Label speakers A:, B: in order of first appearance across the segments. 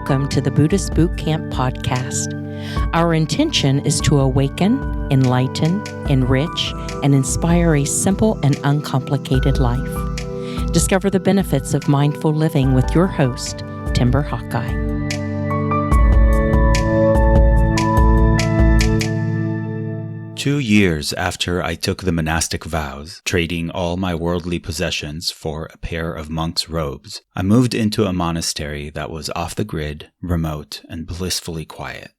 A: welcome to the Buddhist Boot Camp podcast. Our intention is to awaken, enlighten, enrich, and inspire a simple and uncomplicated life. Discover the benefits of mindful living with your host, Timber Hawkeye.
B: Two years after I took the monastic vows, trading all my worldly possessions for a pair of monk's robes, I moved into a monastery that was off the grid, remote, and blissfully quiet.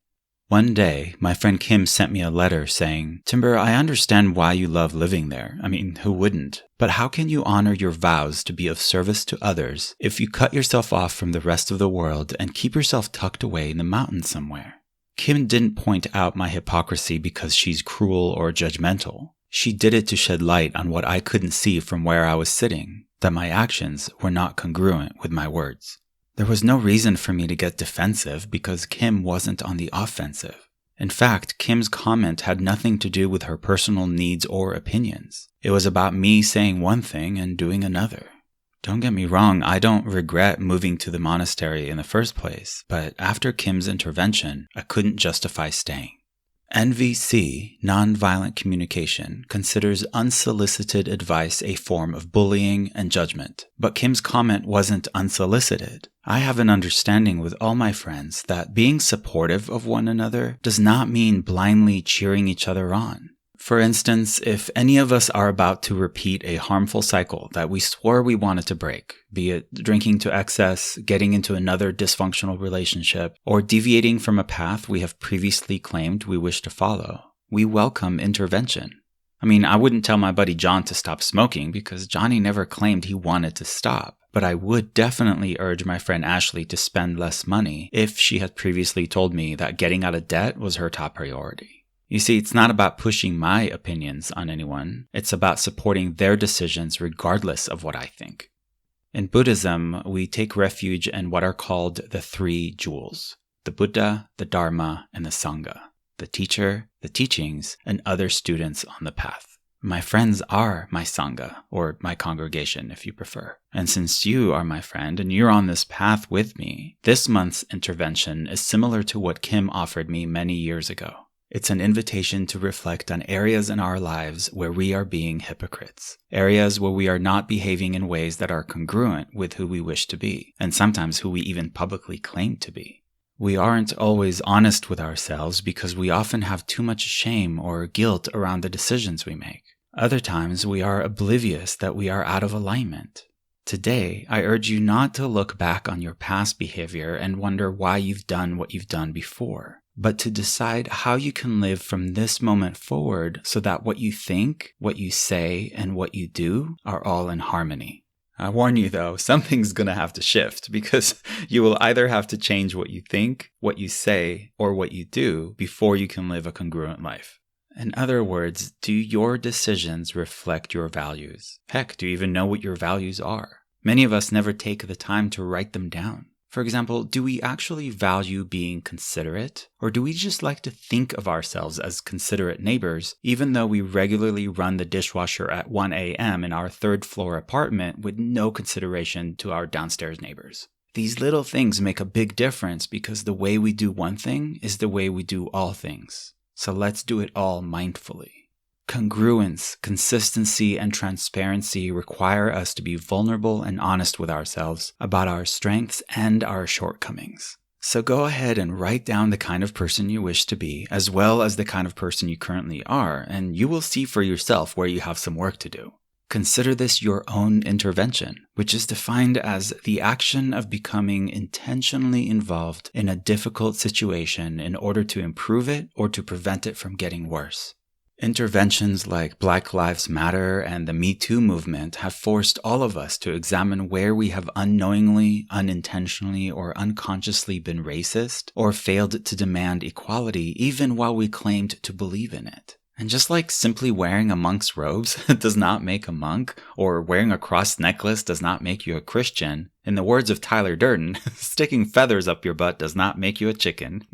B: One day, my friend Kim sent me a letter saying, "Timber, I understand why you love living there. I mean, who wouldn't? But how can you honor your vows to be of service to others if you cut yourself off from the rest of the world and keep yourself tucked away in the mountains somewhere?" Kim didn't point out my hypocrisy because she's cruel or judgmental. She did it to shed light on what I couldn't see from where I was sitting, that my actions were not congruent with my words. There was no reason for me to get defensive because Kim wasn't on the offensive. In fact, Kim's comment had nothing to do with her personal needs or opinions. It was about me saying one thing and doing another. Don't get me wrong, I don't regret moving to the monastery in the first place, but after Kim's intervention, I couldn't justify staying. NVC, nonviolent communication, considers unsolicited advice a form of bullying and judgment. But Kim's comment wasn't unsolicited. I have an understanding with all my friends that being supportive of one another does not mean blindly cheering each other on. For instance, if any of us are about to repeat a harmful cycle that we swore we wanted to break, be it drinking to excess, getting into another dysfunctional relationship, or deviating from a path we have previously claimed we wish to follow, we welcome intervention. I mean, I wouldn't tell my buddy John to stop smoking because Johnny never claimed he wanted to stop, but I would definitely urge my friend Ashley to spend less money if she had previously told me that getting out of debt was her top priority. You see, it's not about pushing my opinions on anyone. It's about supporting their decisions regardless of what I think. In Buddhism, we take refuge in what are called the three jewels: the Buddha, the Dharma, and the Sangha, the teacher, the teachings, and other students on the path. My friends are my Sangha, or my congregation if you prefer. And since you are my friend and you're on this path with me, this month's intervention is similar to what Kim offered me many years ago. It's an invitation to reflect on areas in our lives where we are being hypocrites, areas where we are not behaving in ways that are congruent with who we wish to be, and sometimes who we even publicly claim to be. We aren't always honest with ourselves because we often have too much shame or guilt around the decisions we make. Other times we are oblivious that we are out of alignment. Today, I urge you not to look back on your past behavior and wonder why you've done what you've done before, but to decide how you can live from this moment forward so that what you think, what you say, and what you do are all in harmony. I warn you though, something's gonna have to shift because you will either have to change what you think, what you say, or what you do before you can live a congruent life. In other words, do your decisions reflect your values? Heck, do you even know what your values are? Many of us never take the time to write them down. For example, do we actually value being considerate? Or do we just like to think of ourselves as considerate neighbors, even though we regularly run the dishwasher at 1 a.m. in our third-floor apartment with no consideration to our downstairs neighbors? These little things make a big difference because the way we do one thing is the way we do all things. So let's do it all mindfully. Congruence, consistency, and transparency require us to be vulnerable and honest with ourselves about our strengths and our shortcomings. So go ahead and write down the kind of person you wish to be, as well as the kind of person you currently are, and you will see for yourself where you have some work to do. Consider this your own intervention, which is defined as the action of becoming intentionally involved in a difficult situation in order to improve it or to prevent it from getting worse. Interventions like Black Lives Matter and the Me Too movement have forced all of us to examine where we have unknowingly, unintentionally, or unconsciously been racist or failed to demand equality even while we claimed to believe in it. And just like simply wearing a monk's robes does not make a monk, or wearing a cross necklace does not make you a Christian, in the words of Tyler Durden, sticking feathers up your butt does not make you a chicken.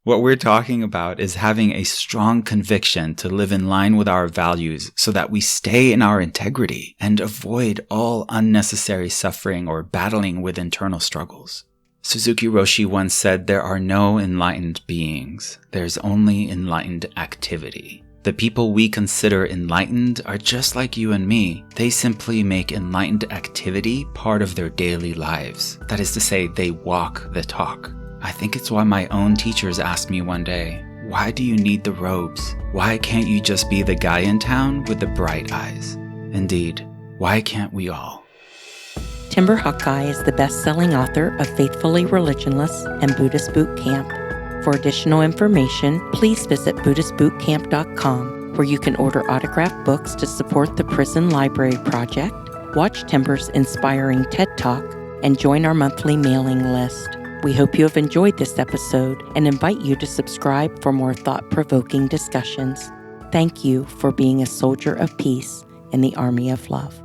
B: What we're talking about is having a strong conviction to live in line with our values so that we stay in our integrity and avoid all unnecessary suffering or battling with internal struggles. Suzuki Roshi once said, "There are no enlightened beings. There's only enlightened activity." The people we consider enlightened are just like you and me. They simply make enlightened activity part of their daily lives. That is to say, they walk the talk. I think it's why my own teachers asked me one day, "Why do you need the robes? Why can't you just be the guy in town with the bright eyes?" Indeed, why can't we all?
A: Timber Hawkeye is the best-selling author of Faithfully Religionless and Buddhist Boot Camp. For additional information, please visit BuddhistBootCamp.com, where you can order autographed books to support the Prison Library Project, watch Timber's inspiring TED Talk, and join our monthly mailing list. We hope you have enjoyed this episode and invite you to subscribe for more thought-provoking discussions. Thank you for being a soldier of peace in the army of love.